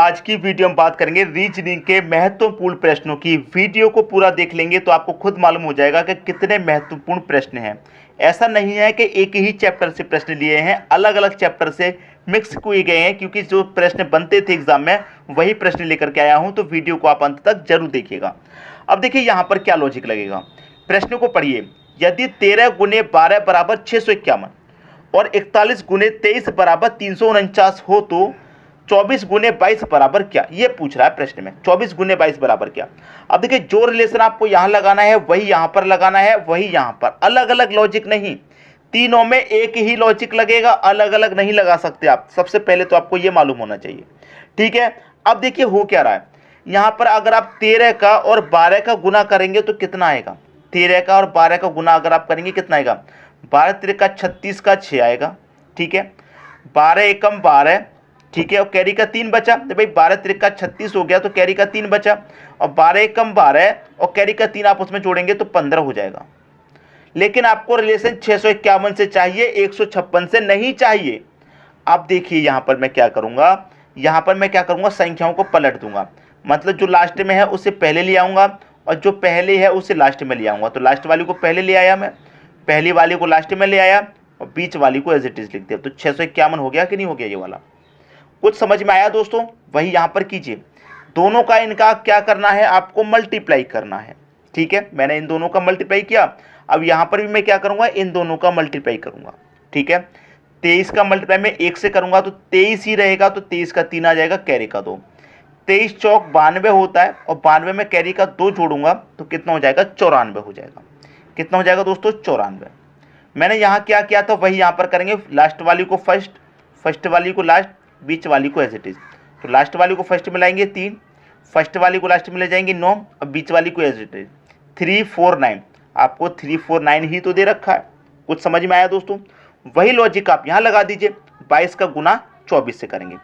आज की वीडियो में बात करेंगे रीजनिंग के महत्वपूर्ण प्रश्नों की। वीडियो को पूरा देख लेंगे तो आपको खुद मालूम हो जाएगा कि कितने महत्वपूर्ण प्रश्न हैं। ऐसा नहीं है कि एक ही चैप्टर से प्रश्न लिए हैं, अलग अलग चैप्टर से मिक्स किए गए हैं, क्योंकि जो प्रश्न बनते थे एग्जाम में वही प्रश्न लेकर के आया हूं। तो वीडियो को आप अंत तक जरूर देखिएगा। अब देखिए यहाँ पर क्या लॉजिक लगेगा। प्रश्न को पढ़िए। यदि 13 गुने 12 बराबर 651 और 41 गुने 23 बराबर 349 हो तो 24 गुने 22 बराबर क्या, ये पूछ रहा है प्रश्न में। 24 गुने 22 बराबर क्या। अब देखिए जो रिलेशन आपको यहां लगाना है वही यहां पर लगाना है, वही यहां पर, अलग अलग लॉजिक नहीं। तीनों में एक ही लॉजिक लगेगा, अलग अलग नहीं लगा सकते आप। सबसे पहले तो आपको ये मालूम होना चाहिए, ठीक है। अब देखिए हो क्या रहा है यहां पर। अगर आप 13 का और 12 का गुना करेंगे तो कितना आएगा। 13 का और 12 का गुना अगर आप करेंगे कितना आएगा। 12 त्रिका 36 का 6 आएगा, ठीक है। 12 एकम 12, ठीक है, और कैरी का 3 बचा। तो भाई 12 त्रिका 36 हो गया तो कैरी का 3 बचा, और 12 एकम 12 और कैरी का 3 आप उसमें जोड़ेंगे तो 15 हो जाएगा। लेकिन आपको रिलेशन 651 से चाहिए, 156 से नहीं चाहिए। अब देखिए यहाँ पर मैं क्या करूँगा, संख्याओं को पलट दूंगा। मतलब जो लास्ट में है उसे पहले ले आऊँगा और जो पहले है उसे लास्ट में ले आऊँगा। तो लास्ट वाली को पहले ले आया मैं, पहली वाली को लास्ट में ले आया और बीच वाली को एज इट इज लिख दिया। तो 651 हो गया कि नहीं हो गया ये वाला। कुछ समझ में आया दोस्तों। वही यहाँ पर कीजिए। दोनों का इनका क्या करना है, आपको मल्टीप्लाई करना है, ठीक है। मैंने इन दोनों का मल्टीप्लाई किया। अब यहाँ पर भी मैं क्या करूँगा, इन दोनों का मल्टीप्लाई करूँगा, ठीक है। 23 का मल्टीप्लाई मैं 1 से करूँगा तो 23 ही रहेगा, तो 23 का 3 आ जाएगा, कैरी का 2। 23 चौक 92 होता है और 92 में कैरी का 2 जोड़ूंगा तो कितना हो जाएगा, 94 हो जाएगा। कितना हो जाएगा दोस्तों, 94। मैंने यहाँ क्या किया था वही यहाँ पर करेंगे। लास्ट वाली को फर्स्ट, फर्स्ट वाली को लास्ट, बीच वाली को एज इट इज। तो लास्ट वाली को फर्स्ट में लाएंगे 3, फर्स्ट वाली को लास्ट में ले जाएंगे 9 और बीच वाली को एज इट इज 349। आपको 349 ही तो दे रखा है। कुछ समझ में आया दोस्तों। वही लॉजिक आप यहाँ लगा दीजिए। 22 का गुना 24 से करेंगे।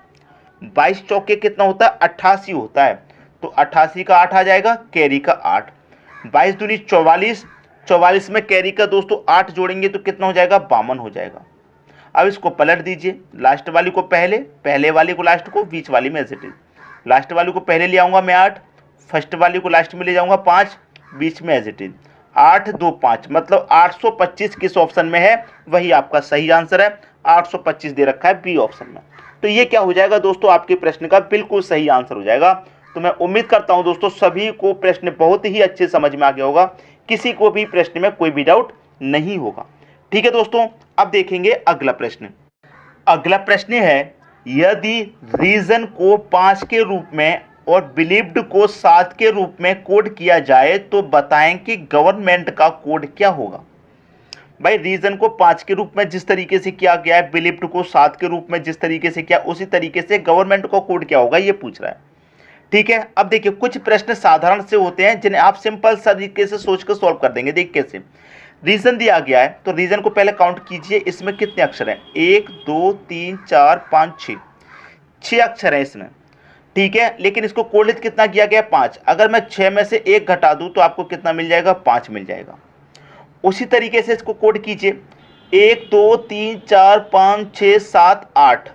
22 चौके कितना होता है, 88 होता है। तो 88 का 8 आ जाएगा, कैरी का 8। 22 दूनी 44, 44 में कैरी का दोस्तों 8 जोड़ेंगे तो कितना हो जाएगा, 52 हो जाएगा। अब इसको पलट दीजिए। लास्ट वाली को पहले, पहले वाली को लास्ट को, बीच वाली में एज इट इज। लास्ट वाली को पहले ले आऊँगा मैं 8, फर्स्ट वाली को लास्ट में ले जाऊँगा 5, बीच में एज इट इज। 8 2 5 मतलब 825 किस ऑप्शन में है, वही आपका सही आंसर है। 825 दे रखा है बी ऑप्शन में। तो ये क्या हो जाएगा दोस्तों, आपके प्रश्न का बिल्कुल सही आंसर हो जाएगा। तो मैं उम्मीद करता हूं दोस्तों सभी को प्रश्न बहुत ही अच्छे समझ में आ गया होगा, किसी को भी प्रश्न में कोई भी डाउट नहीं होगा, ठीक है दोस्तों। अब देखेंगे अगला प्रश्न। अगला प्रश्न है, यदि रीजन को 5 के रूप में और बिलीव्ड को 7 के रूप में कोड किया जाए तो बताएं कि गवर्नमेंट का कोड क्या होगा। भाई रीजन को 5 के रूप में जिस तरीके से किया गया है, बिलीव्ड को 7 के रूप में जिस तरीके से किया, उसी तरीके से गवर्नमेंट का कोड क्या होगा ये पूछ रहा है, ठीक है। अब देखिए कुछ प्रश्न साधारण से होते हैं जिन्हें आप सिंपल तरीके से सोच कर सॉल्व कर देंगे। देख कैसे। रीजन दिया गया है तो रीजन को पहले काउंट कीजिए, इसमें कितने अक्षर हैं, 1 2 3 4 5 6, 6 अक्षर हैं इसमें, ठीक है। लेकिन इसको कोडित कितना किया गया, 5। अगर मैं 6 में से 1 घटा दूं तो आपको कितना मिल जाएगा, 5 मिल जाएगा। उसी तरीके से इसको कोड कीजिए, 1 2 3 4 5 6 7 8।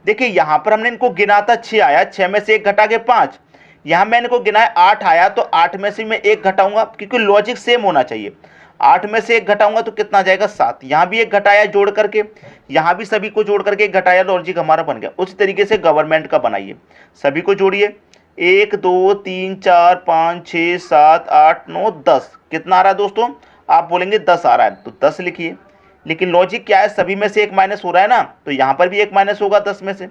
देखिए यहां पर हमने इनको गिना था, 6 आया, 6 में से 1 घटा के 5। यहां मैंने इनको गिनाया 8 आया, तो 8 में से मैं 1 घटाऊंगा, क्योंकि लॉजिक सेम होना चाहिए। 8 में से 1 घटाऊंगा तो कितना आ जाएगा, 7। यहां भी 1 घटाया जोड़ करके, यहां भी सभी को जोड़ करके 1 घटाया, लॉजिक हमारा बन गया। उसी तरीके से गवर्नमेंट का बनाइए, सभी को जोड़िए, 1 2 3 4 5 6 7 8 9 10। कितना आ रहा है दोस्तों, आप बोलेंगे 10 आ रहा है तो 10 लिखिए। लेकिन लॉजिक क्या है, सभी में से 1 माइनस हो रहा है ना, तो यहाँ पर भी 1 माइनस होगा। 10 में से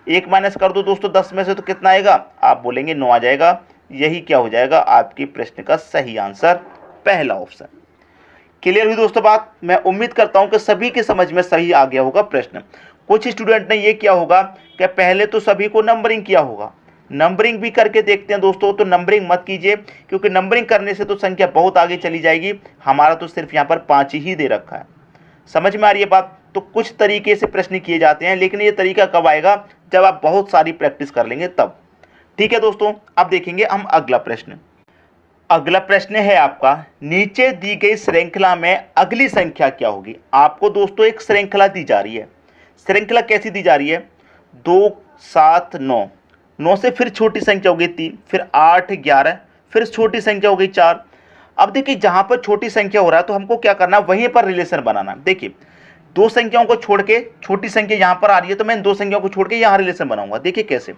1 माइनस कर दो दोस्तों 10 में से, तो कितना आएगा, आप बोलेंगे 9 आ जाएगा। यही क्या हो जाएगा, आपके प्रश्न का सही आंसर, पहला ऑप्शन। क्लियर हुई दोस्तों बात। मैं उम्मीद करता हूं कि सभी के समझ में सही आ गया होगा प्रश्न। कुछ स्टूडेंट ने ये किया होगा कि पहले तो सभी को नंबरिंग किया होगा। नंबरिंग भी करके देखते हैं दोस्तों। तो नंबरिंग मत कीजिए, क्योंकि नंबरिंग करने से तो संख्या बहुत आगे चली जाएगी। हमारा तो सिर्फ यहाँ पर 5 ही दे रखा है। समझ में आ रही है बात। तो कुछ तरीके से प्रश्न किए जाते हैं, लेकिन ये तरीका कब आएगा, जब आप बहुत सारी प्रैक्टिस कर लेंगे तब, ठीक है दोस्तों। अब देखेंगे हम अगला प्रश्न। अगला प्रश्न है आपका, नीचे दी गई श्रृंखला में अगली संख्या क्या होगी। आपको दोस्तों एक श्रृंखला दी जा रही है। श्रृंखला कैसी दी जा रही है, 2 7 9, 9 से फिर छोटी संख्या हो गई 3, फिर 8 11, फिर छोटी संख्या हो गई 4। अब देखिए जहां पर छोटी संख्या हो रहा है तो हमको क्या करना है, वहीं पर रिलेशन बनाना है। देखिए दो संख्याओं को छोड़ के छोटी संख्या यहां पर आ रही है तो मैं इन दो संख्याओं को छोड़ के यहां रिलेशन बनाऊंगा। देखिए कैसे,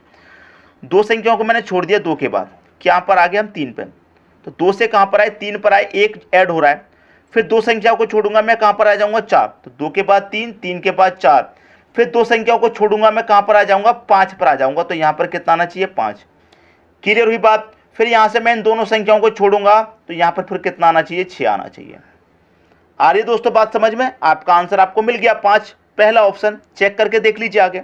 दो संख्याओं को मैंने छोड़ दिया 2 के बाद, क्या पर आ गए हम 3 पे, तो 2 से कहां पर आए 3 पर आए, 1 ऐड हो रहा है। फिर दो संख्याओं को छोड़ूंगा मैं कहां पर आ जाऊंगा 4, तो 2 के बाद 3, 3 के बाद 4। फिर दो संख्याओं को छोड़ूंगा मैं कहां पर आ जाऊंगा 5 पर आ जाऊंगा, तो यहां पर कितना आना चाहिए 5। क्लियर हुई बात। फिर यहां से मैं इन दोनों संख्याओं को छोड़ूंगा तो यहां पर फिर कितना आना चाहिए 6 आना चाहिए। आ रही है दोस्तों बात समझ में, आपका आंसर आपको मिल गया 5, पहला ऑप्शन। चेक करके देख लीजिए आगे।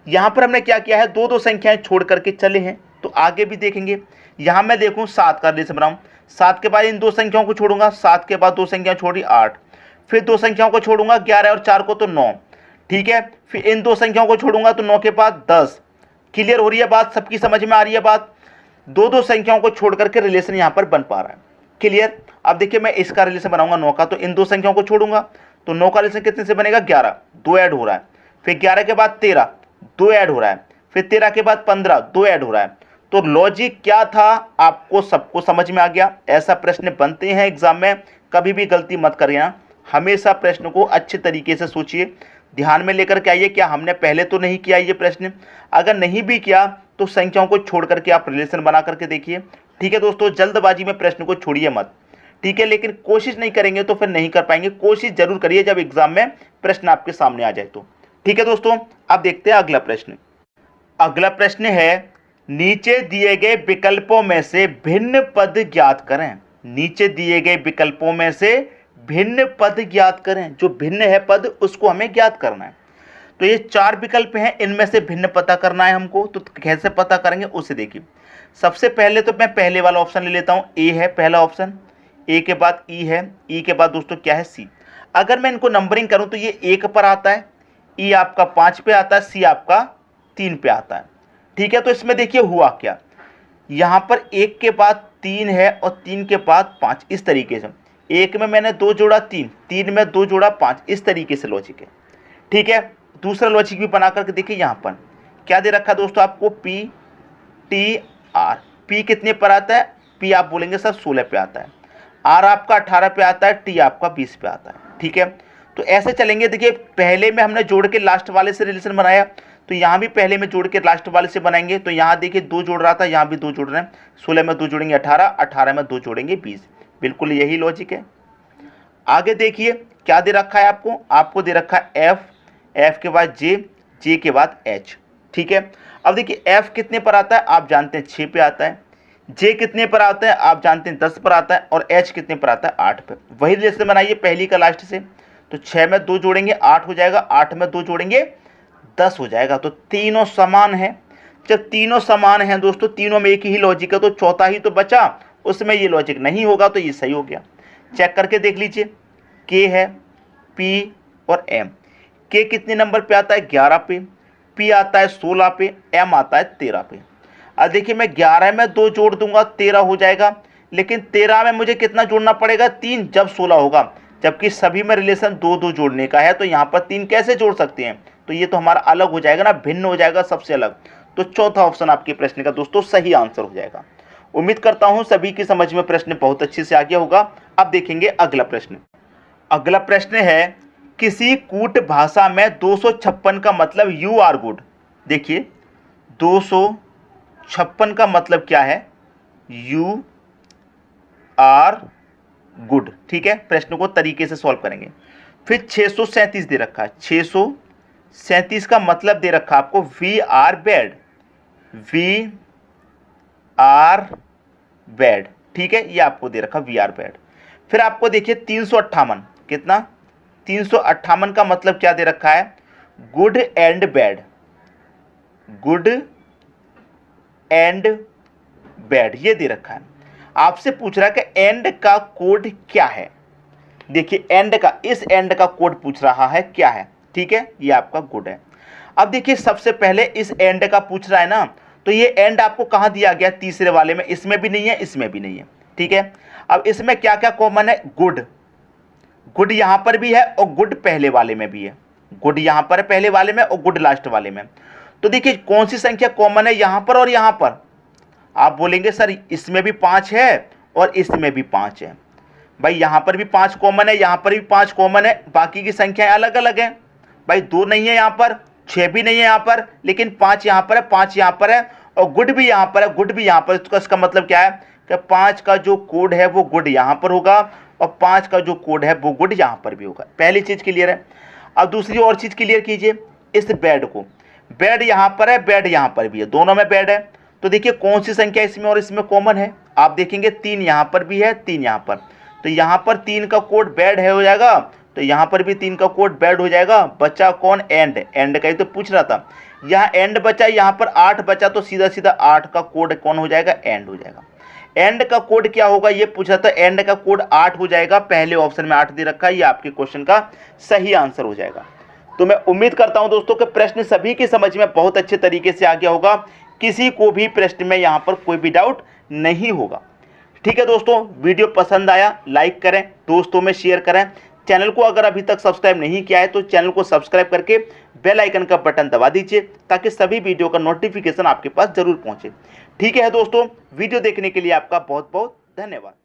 यहां पर हमने क्या किया है, दो दो संख्याएं छोड़ करके चले हैं, तो आगे भी देखेंगे। यहां मैं देखूं 7 का रिलेशन बनाऊं, 7 के बाद इन दो संख्याओं को छोड़ूंगा, 7 के बाद दो संख्याएं छोड़ी 8, फिर दो संख्याओं को छोड़ूंगा 11 और 4 को तो 9, ठीक है। फिर इन दो संख्याओं को छोड़ूंगा तो 9 के बाद 10। क्लियर हो रही है बात, सबकी समझ में आ रही है बात। दो दो संख्याओं को छोड़ करके रिलेशन यहां पर बन पा रहा है। क्लियर। अब देखिए मैं इसका रिलेशन बनाऊंगा 9 का, तो इन दो संख्याओं को छोड़ूंगा तो 9 का रिलेशन कितने से बनेगा 11, 2 ऐड हो रहा है। फिर 11 के बाद 13, 2 ऐड हो रहा है। फिर 13 के बाद 15, 2 ऐड हो रहा है। तो लॉजिक क्या था आपको सबको समझ में आ गया। ऐसा प्रश्न बनते हैं एग्जाम में, कभी भी गलती मत करिए। हमेशा प्रश्न को अच्छे तरीके से सोचिए, ध्यान में लेकर के आइए क्या हमने पहले तो नहीं किया ये प्रश्न। अगर नहीं भी किया तो संख्याओं को छोड़ करके आप रिलेशन बना करके देखिए। ठीक है दोस्तों, जल्दबाजी में प्रश्न को छोड़िए मत, ठीक है। लेकिन कोशिश नहीं करेंगे तो फिर नहीं कर पाएंगे। कोशिश जरूर करिए जब एग्जाम में प्रश्न आपके सामने आ जाए तो। ठीक है दोस्तों, अब देखते हैं अगला प्रश्न। अगला प्रश्न है, नीचे दिए गए विकल्पों में से भिन्न पद ज्ञात करें। नीचे दिए गए विकल्पों में से भिन्न पद ज्ञात करें। जो भिन्न है पद उसको हमें ज्ञात करना है। तो ये 4 विकल्प हैं, इनमें से भिन्न पता करना है हमको। तो कैसे पता करेंगे उसे देखिए। सबसे पहले तो मैं पहले वाला ऑप्शन ले लेता हूँ, ए है पहला ऑप्शन, ए के बाद ई है, ई के बाद दोस्तों क्या है सी। अगर मैं इनको नंबरिंग करूं तो ये 1 पर आता है, ई आपका 5 पे आता है, सी आपका 3 पे आता है। ठीक है, तो इसमें देखिए हुआ क्या, यहां पर 1 के बाद 3 है और 3 के बाद 5, इस तरीके से। 1 में मैंने 2 जोड़ा 3, 3 में 2 जोड़ा 5, इस तरीके से लॉजिक है। ठीक है, दूसरा लॉजिक भी बना करके देखिए। यहां पर क्या दे रखा है दोस्तों आपको, पी टी आर। पी कितने पर आता है, पी आप बोलेंगे सर 16 पे आता है, आर आपका 18 पे आता है, टी आपका 20 पे आता है। ठीक है, तो ऐसे चलेंगे। देखिए पहले में हमने जोड़ के लास्ट वाले से रिलेशन बनाया, तो यहाँ भी पहले में जोड़ के लास्ट वाले से बनाएंगे। तो यहाँ देखिए 2 जोड़ रहा था, यहाँ भी 2 जोड़ रहे हैं। 16 में 2 जोड़ेंगे 18, 18 में 2 जोड़ेंगे 20। बिल्कुल यही लॉजिक है। आगे देखिए क्या दे रखा है आपको, आपको दे रखा है एफ, एफ के बाद जे, जे के बाद एच। ठीक है, अब देखिए एफ कितने पर आता है आप जानते हैं 6 पे आता है, जे कितने पर आता है आप जानते हैं 10 पर आता है, और एच कितने पर आता है 8 पे। वही रिलेशन बनाइए पहली का लास्ट से। तो 6 में 2 जोड़ेंगे 8 हो जाएगा, 8 में 2 जोड़ेंगे 10 हो जाएगा। तो तीनों समान है। जब तीनों समान हैं दोस्तों, तीनों में एक ही लॉजिक है, तो चौथा ही तो बचा, उसमें ये लॉजिक नहीं होगा, तो ये सही हो गया। चेक करके देख लीजिए, के है, पी और एम। के कितने नंबर पे आता है 11 पे, पी आता है 16 पे, एम आता है 13 पे। अब देखिए मैं 11 में 2 जोड़ दूंगा 13 हो जाएगा, लेकिन 13 में मुझे कितना जोड़ना पड़ेगा 3, जब 16 होगा। जबकि सभी में रिलेशन 2-2 जोड़ने का है, तो यहाँ पर 3 कैसे जोड़ सकते हैं, तो ये तो हमारा अलग हो जाएगा ना, भिन्न हो जाएगा सबसे अलग। तो चौथा ऑप्शन आपके प्रश्न का दोस्तों सही आंसर हो जाएगा। उम्मीद करता हूं सभी की समझ में प्रश्न बहुत अच्छे से आ गया होगा। अब देखेंगे अगला प्रश्न। अगला प्रश्न है, किसी कूट भाषा में 256 का मतलब यू आर गुड। देखिए 256 का मतलब क्या है, यू आर गुड। ठीक है, प्रश्न को तरीके से सॉल्व करेंगे। फिर 637 दे रखा है, 637 का मतलब दे रखा आपको we are bad, we are bad. ठीक है, ये आपको दे रखा वी आर बैड। फिर आपको देखिए 358, कितना 358 का मतलब क्या दे रखा है, good and bad, good and bad ये दे रखा है। आपसे पूछ रहा है कि एंड का कोड क्या है। देखिए एंड का, इस एंड का कोड पूछ रहा है क्या है। ठीक है, ये आपका गुड है। अब देखिए सबसे पहले इस एंड का पूछ रहा है ना, तो ये एंड आपको कहां दिया गया, तीसरे वाले में, इसमें भी नहीं है, इसमें भी नहीं है। ठीक है, अब इसमें क्या क्या कॉमन है, गुड, गुड यहां पर भी है और गुड पहले वाले में भी है। गुड यहां पर पहले वाले में और गुड लास्ट वाले में। तो देखिए कौन सी संख्या कॉमन है यहाँ पर और यहाँ पर। आप बोलेंगे सर इसमें भी 5 है और इसमें भी 5 है। भाई यहाँ पर भी 5 कॉमन है, यहाँ पर भी 5 कॉमन है, बाकी की संख्याएं अलग अलग हैं। भाई 2 नहीं है यहाँ पर, 6 भी नहीं है यहाँ पर, लेकिन 5 यहाँ पर है, 5 यहाँ पर है और गुड भी यहाँ पर है, गुड भी यहाँ पर। तो इसका मतलब क्या है कि 5 का जो कोड है वो गुड यहाँ पर होगा और 5 का जो कोड है वो गुड यहाँ पर भी होगा। पहली चीज़ क्लियर है। अब दूसरी और चीज़ क्लियर कीजिए, इस बेड को, बेड यहाँ पर है, बेड यहाँ पर भी है, दोनों में बेड है। तो देखिए कौन सी संख्या इसमें और इसमें कॉमन है। आप देखेंगे 3 यहाँ पर भी है, 3 यहाँ पर, तो यहाँ पर 3 का कोड बेड है हो जाएगा, तो यहाँ पर भी 3 का कोड बेड हो जाएगा। बचा कौन? एंड। एंड का ही तो पूछ रहा था, यहाँ एंड बचा, यहाँ पर 8 बचा, तो सीधा सीधा 8 का कोड कौन हो जाएगा? एंड हो जाएगा। एंड का कोड क्या होगा ये पूछा था, एंड का कोड 8 हो जाएगा। पहले ऑप्शन में 8 दे रखा है, ये आपके क्वेश्चन का सही आंसर हो जाएगा। तो मैं उम्मीद करता हूं दोस्तों कि प्रश्न सभी की समझ में बहुत अच्छे तरीके से आ गया होगा, किसी को भी प्रश्न में यहाँ पर कोई भी डाउट नहीं होगा। ठीक है दोस्तों, वीडियो पसंद आया लाइक करें, दोस्तों में शेयर करें। चैनल को अगर अभी तक सब्सक्राइब नहीं किया है तो चैनल को सब्सक्राइब करके बेल आइकन का बटन दबा दीजिए ताकि सभी वीडियो का नोटिफिकेशन आपके पास जरूर पहुंचे। ठीक है दोस्तों, वीडियो देखने के लिए आपका बहुत बहुत धन्यवाद।